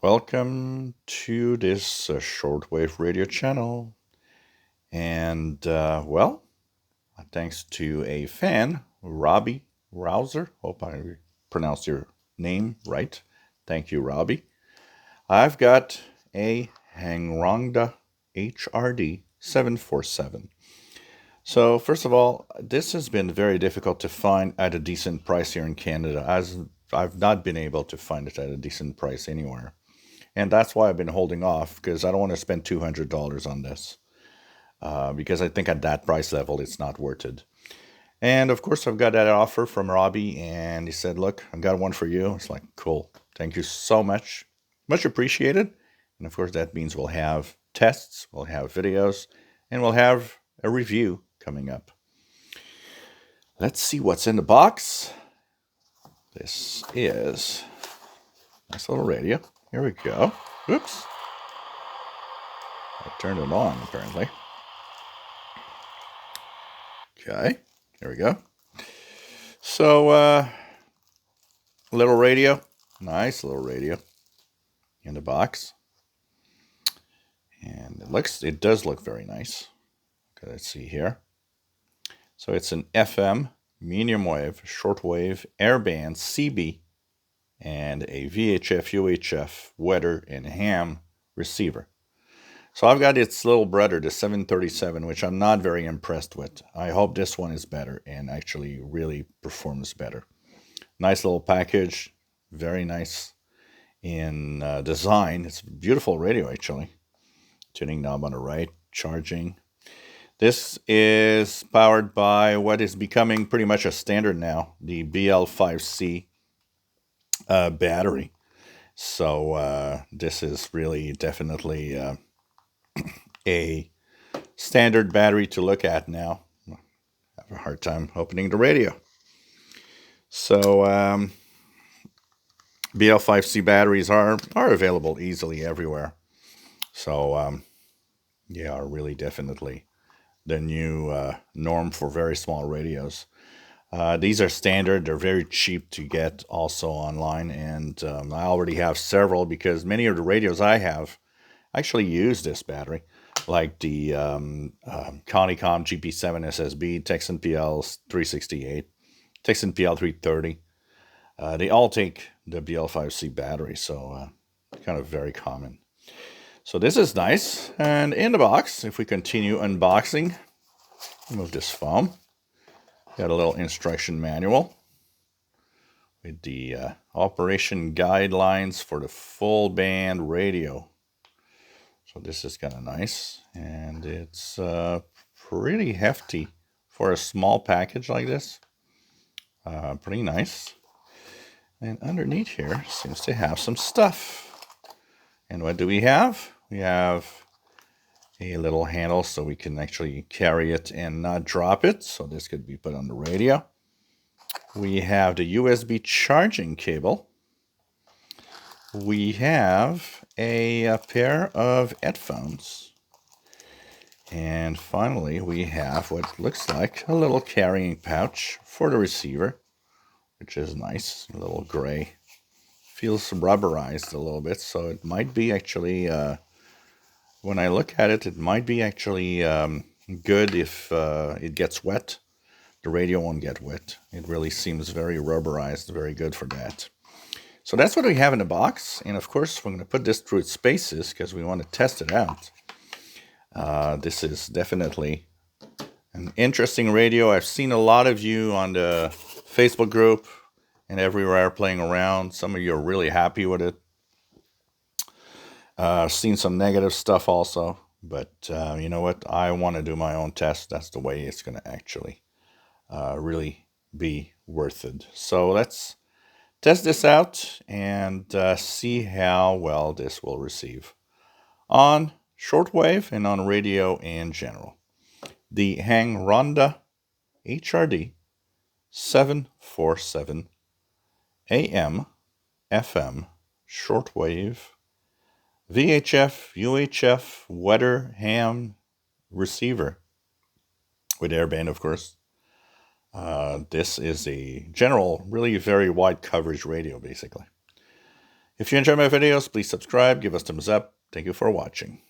Welcome to this shortwave radio channel. And, thanks to a fan, Robbie Rouser. Hope I pronounced your name right. Thank you, Robbie. I've got a Hanrongda HRD-747. So, first of all, this has been very difficult to find at a decent price here in Canada, as I've not been able to find it at a decent price anywhere. And that's why I've been holding off, because I don't want to spend $200 on this. Because I think at that price level, it's not worth it. And of course, I've got that offer from Robbie, and he said, "Look, I've got one for you." It's like, cool. Thank you so much. Much appreciated. And of course, that means we'll have tests, we'll have videos, and we'll have a review coming up. Let's see what's in the box. This is a nice little radio. Here we go. Oops. I turned it on, apparently. Okay, here we go. So, little radio. Nice little radio in the box. And it does look very nice. Okay, let's see here. So it's an FM, medium wave, shortwave, airband, CB, and a VHF, UHF, weather, and ham receiver. So I've got its little brother, the 737, which I'm not very impressed with. I hope this one is better and actually really performs better. Nice little package, very nice in design. It's a beautiful radio, actually. Tuning knob on the right, charging. This is powered by what is becoming pretty much a standard now, the BL5C battery. So this is really definitely a standard battery to look at now. I have a hard time opening the radio. So BL5C batteries are available easily everywhere. So are really definitely the new norm for very small radios. These are standard. They're very cheap to get also online. And I already have several because many of the radios I have actually use this battery, like the Conicom GP7 SSB, Texan PL 368, Texan PL 330. They all take the BL5C battery, so kind of very common. So this is nice. And in the box, if we continue unboxing, remove this foam. Got a little instruction manual with the operation guidelines for the full band radio. So this is kind of nice, and it's pretty hefty for a small package like this. Pretty nice. And underneath here seems to have some stuff. And what do we have? We have a little handle so we can actually carry it and not drop it. So this could be put on the radio. We have the USB charging cable. We have a pair of headphones. And finally, we have what looks like a little carrying pouch for the receiver, which is nice, a little gray. Feels rubberized a little bit, so it might be actually, when I look at it, it might be actually good if it gets wet. The radio won't get wet. It really seems very rubberized, very good for that. So that's what we have in the box. And of course, we're going to put this through its paces because we want to test it out. This is definitely an interesting radio. I've seen a lot of you on the Facebook group and everywhere playing around. Some of you are really happy with it. I've seen some negative stuff also. But you know what? I want to do my own test. That's the way it's going to actually really be worth it. So let's test this out and see how well this will receive on shortwave and on radio in general. The Hanrongda HRD-747 AM, FM, shortwave, VHF, UHF, weather, ham receiver with airband, of course. This is a general, really very wide coverage radio, basically. If you enjoy my videos, please subscribe, give us thumbs up. Thank you for watching.